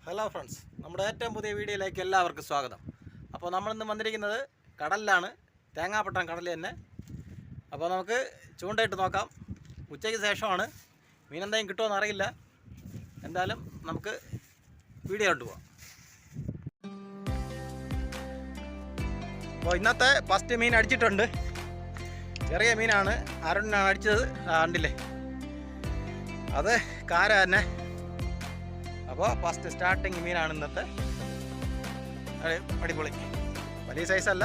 Hello friends, നമ്മുടെ ഏറ്റവും പുതിയ വീഡിയോയിലേക്ക് എല്ലാവർക്കും സ്വാഗതം. അപ്പോൾ നമ്മളിന്ന് വന്നിരിക്കുന്നത് കടലിലാണ്, തേങ്ങാപ്പട്ടണം കടൽ തന്നെ. അപ്പോൾ നമുക്ക് ചൂണ്ടയിട്ട് നോക്കാം. ഉച്ചയ്ക്ക് ശേഷമാണ്, മീനെന്തെങ്കിലും കിട്ടുമോ അറിയില്ല. എന്തായാലും നമുക്ക് വീഡിയോ ഇട്ട് പോവാം. അപ്പോൾ ഇന്നത്തെ ഫസ്റ്റ് മീൻ അടിച്ചിട്ടുണ്ട്. ചെറിയ മീനാണ്, അരുണിനാണ് അടിച്ചത്. കണ്ടില്ലേ, അത് കാര തന്നെ. അപ്പോൾ ഫസ്റ്റ് സ്റ്റാർട്ടിങ് മീനാണ് ഇന്നത്തെ. അടിപൊളി, വലിയ സൈസല്ല.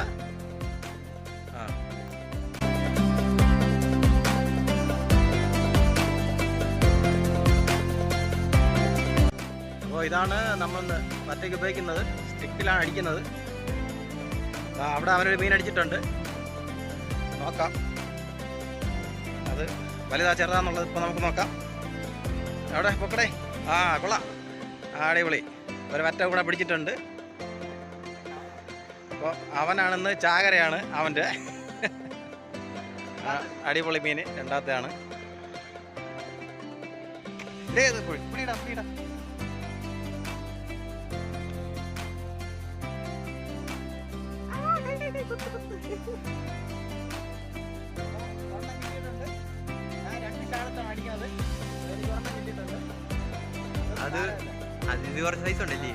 അപ്പോൾ ഇതാണ് നമ്മൾ വറ്റയ്ക്ക് ഉപയോഗിക്കുന്നത്. സ്റ്റിക്കിലാണ് അടിക്കുന്നത്. അവിടെ അവനൊരു മീൻ അടിച്ചിട്ടുണ്ട്, നോക്കാം അത് വലുതാ ചെറുതാന്നുള്ളത് ഇപ്പോൾ നമുക്ക് നോക്കാം. അവിടെ പൊക്കടേ. കൊള്ളാം, അടിപൊളി. ഒരു വറ്റ കൂടെ പിടിച്ചിട്ടുണ്ട്. അപ്പോൾ അവനാണെന്ന് ചാകരയാണ് അവൻ്റെ. അടിപൊളി മീൻ രണ്ടാമത്തെയാണ്. അത് കുറച്ച് സൈസ് ഉണ്ടല്ലേ.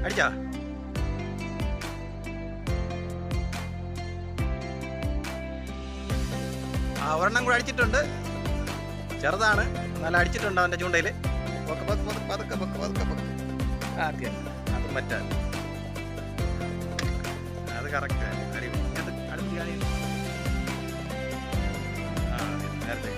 അടിച്ചാ ഒരെണ്ണം കൂടെ അടിച്ചിട്ടുണ്ട്. ചെറുതാണ്, നല്ല അടിച്ചിട്ടുണ്ട് അവൻ്റെ ചൂണ്ടയിൽ. പതുക്കെ ആദ്യം അത് മറ്റാ, അത് കറക്റ്റ്. അടിപൊളി. അടുത്ത് നേരത്തെ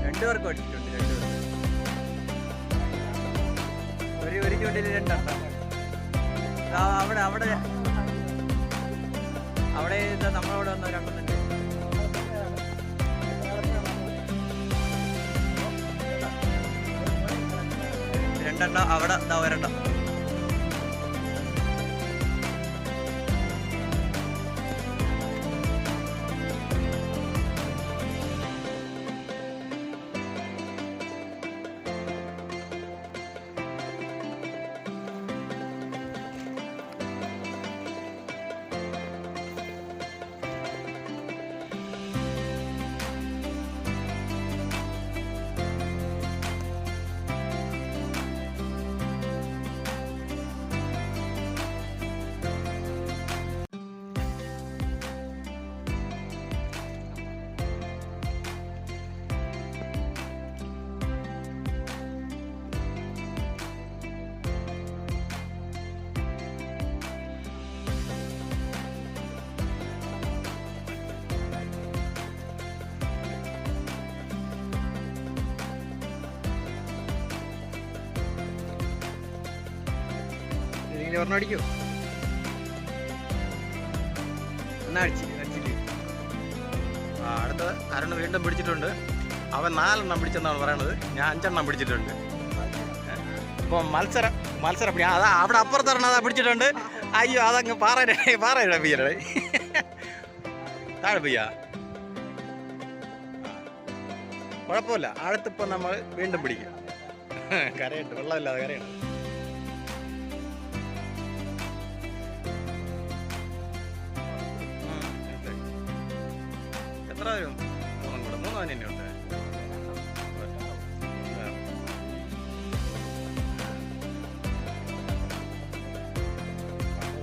രണ്ടുപേർക്കും അടിച്ചിട്ടുണ്ട്. ഒരു ചൂണ്ടിൽ രണ്ടെണ്ണം. അവിടെ അവിടെ അവിടെ നമ്മളവിടെ വന്ന രണ്ടെണ്ണം. രണ്ടെണ്ണം അവിടെ ഒരെണ്ണം. ഒരെണ്ണം അടിക്കൂ. എന്നാ അടിച്ചില്ലേ? അടുത്തത് അരുണ് വീണ്ടും പിടിച്ചിട്ടുണ്ട്. അവൻ 4 പിടിച്ചെന്നാണ് പറയണത്. ഞാൻ 5 പിടിച്ചിട്ടുണ്ട്. ഇപ്പോൾ മത്സരം അതാ അവിടെ അപ്പുറത്തൊരെണ്ണം അതാ പിടിച്ചിട്ടുണ്ട്. അയ്യോ, അതങ്ങ് പാറയുടെ പിയ്യടെ താഴെ പിയ്യാ. കുഴപ്പമില്ല, അടുത്തിപ്പോൾ നമ്മൾ വീണ്ടും പിടിക്കും. കരയുണ്ട്, വെള്ളമില്ലാതെ കരയുണ്ട്. എത്ര വരും? മൂന്ന് തന്നെ ഉണ്ട്.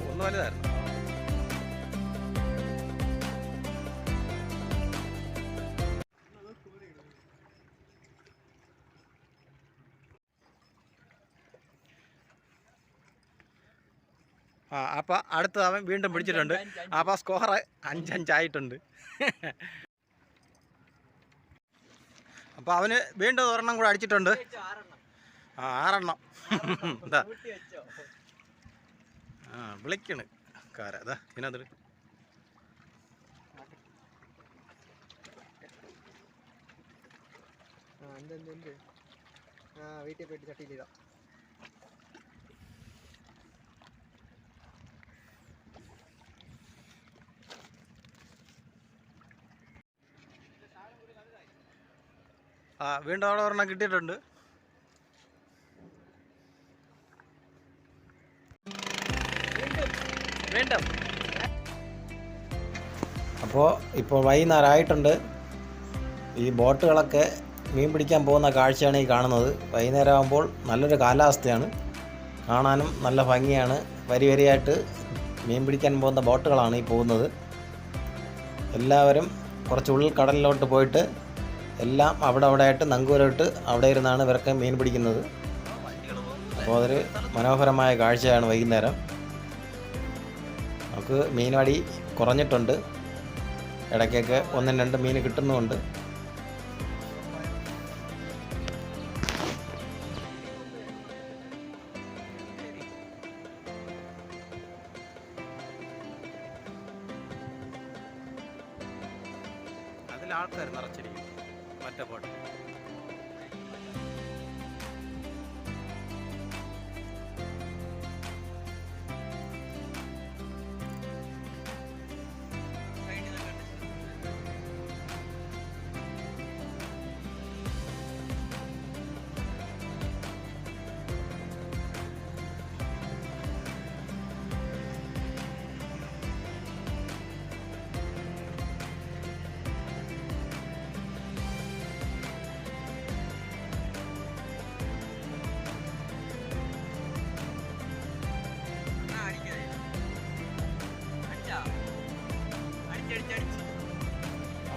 ഒന്ന് വലുതായിരുന്നു. അപ്പം അടുത്ത അവൻ വീണ്ടും പിടിച്ചിട്ടുണ്ട്. അപ്പം സ്കോർ 5-5 ആയിട്ടുണ്ട്. അപ്പോൾ അവന് വീണ്ടും ഒരെണ്ണം കൂടെ അടിച്ചിട്ടുണ്ട്. 6 എന്താ വിളിക്കണ് കാരാ ഇതിനകത്ത്. വീട്ടിൽ പോയിട്ട് ചട്ടിയിലിതാ. വീണ്ടും അവിടെ ഒരെണ്ണം കിട്ടിയിട്ടുണ്ട്. വീണ്ടും അപ്പോൾ ഇപ്പോൾ വൈകുന്നേരമായിട്ടുണ്ട്. ഈ ബോട്ടുകളൊക്കെ മീൻ പിടിക്കാൻ പോകുന്ന കാഴ്ചയാണ് ഈ കാണുന്നത്. വൈകുന്നേരം ആകുമ്പോൾ നല്ലൊരു കാലാവസ്ഥയാണ്, കാണാനും നല്ല ഭംഗിയാണ്. വരി വരിയായിട്ട് മീൻ പിടിക്കാൻ പോകുന്ന ബോട്ടുകളാണ് ഈ പോകുന്നത്. എല്ലാവരും കുറച്ച് ഉള്ളിൽ കടലിലോട്ട് പോയിട്ട് എല്ലാം അവിടെ ആയിട്ട് നങ്കൂരമിട്ട് അവിടെ ഇരുന്നാണ് ഇവരൊക്കെ മീൻ പിടിക്കുന്നത്. അപ്പോൾ അതൊരു മനോഹരമായ കാഴ്ചയാണ് വൈകുന്നേരം. നമുക്ക് മീനടി കുറഞ്ഞിട്ടുണ്ട്, ഇടയ്ക്കൊക്കെ 1-2 മീൻ കിട്ടുന്നുമുണ്ട്. അതിൽ ആൾക്കാർ നിറച്ചിരിക്കും മറ്റേ ബോട്ട്.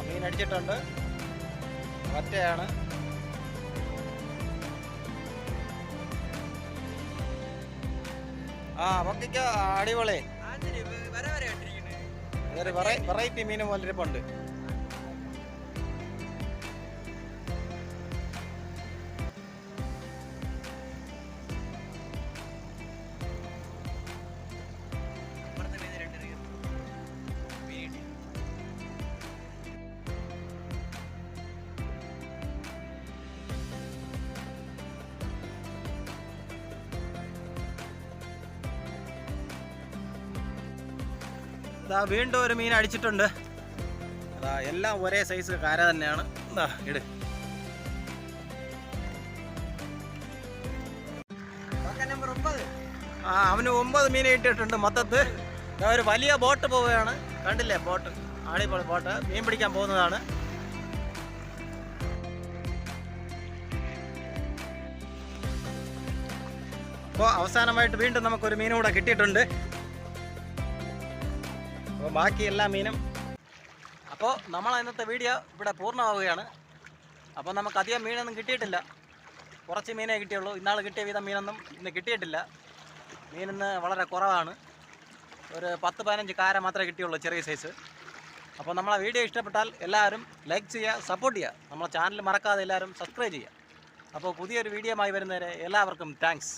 മീൻ അടിച്ചിട്ടുണ്ട്. ഒറ്റയാണ്. പൊക്കിക്ക അടിപൊളി. വെറൈറ്റി മീൻ പോലിരിപ്പുണ്ട്. വീണ്ടും ഒരു മീൻ അടിച്ചിട്ടുണ്ട്. എല്ലാം ഒരേ സൈസ് കാര തന്നെയാണ്. ഇട്. അവന് 9 മീൻ ഇട്ടിട്ടുണ്ട് മൊത്തത്തിൽ. ഒരു വലിയ ബോട്ട് പോവുകയാണ്, കണ്ടില്ലേ? ബോട്ട് അടിപൊളി ബോട്ട്, മീൻ പിടിക്കാൻ പോകുന്നതാണ്. അപ്പോൾ അവസാനമായിട്ട് വീണ്ടും നമുക്കൊരു മീനും കൂടെ കിട്ടിയിട്ടുണ്ട്. അപ്പോൾ ബാക്കി എല്ലാ മീനും. അപ്പോൾ നമ്മൾ ഇന്നത്തെ വീഡിയോ ഇവിടെ പൂർണ്ണമാവുകയാണ്. അപ്പോൾ നമുക്ക് അധികം മീനൊന്നും കിട്ടിയിട്ടില്ല, കുറച്ച് മീനേ കിട്ടിയുള്ളൂ. ഇന്നാൾ കിട്ടിയ വിധം മീനൊന്നും ഇന്ന് കിട്ടിയിട്ടില്ല. മീനിന്ന് വളരെ കുറവാണ്. ഒരു 10-15 കാര മാത്രമേ കിട്ടിയുള്ളൂ, ചെറിയ സൈസ്. അപ്പോൾ നമ്മളെ വീഡിയോ ഇഷ്ടപ്പെട്ടാൽ എല്ലാവരും ലൈക്ക് ചെയ്യുക, സപ്പോർട്ട് ചെയ്യുക. നമ്മളെ ചാനൽ മറക്കാതെ എല്ലാവരും സബ്സ്ക്രൈബ് ചെയ്യുക. അപ്പോൾ പുതിയൊരു വീഡിയോ ആയി വരുന്നവരെ എല്ലാവർക്കും താങ്ക്സ്.